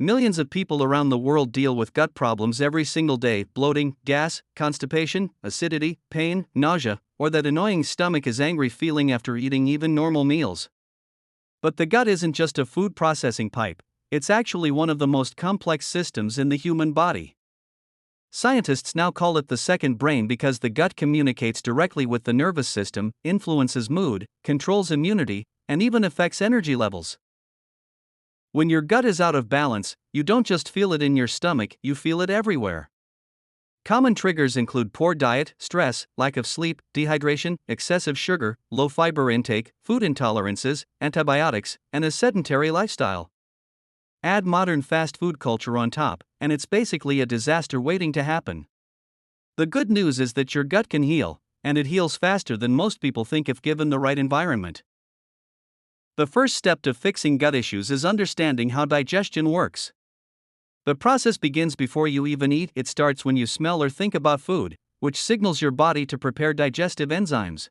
Millions of people around the world deal with gut problems every single day: bloating, gas, constipation, acidity, pain, nausea, or that annoying stomach is angry feeling after eating even normal meals. But the gut isn't just a food processing pipe, it's actually one of the most complex systems in the human body. Scientists now call it the second brain because the gut communicates directly with the nervous system, influences mood, controls immunity, and even affects energy levels. When your gut is out of balance, you don't just feel it in your stomach, you feel it everywhere. Common triggers include poor diet, stress, lack of sleep, dehydration, excessive sugar, low fiber intake, food intolerances, antibiotics, and a sedentary lifestyle. Add modern fast food culture on top, and it's basically a disaster waiting to happen. The good news is that your gut can heal, and it heals faster than most people think if given the right environment. The first step to fixing gut issues is understanding how digestion works. The process begins before you even eat. It starts when you smell or think about food, which signals your body to prepare digestive enzymes.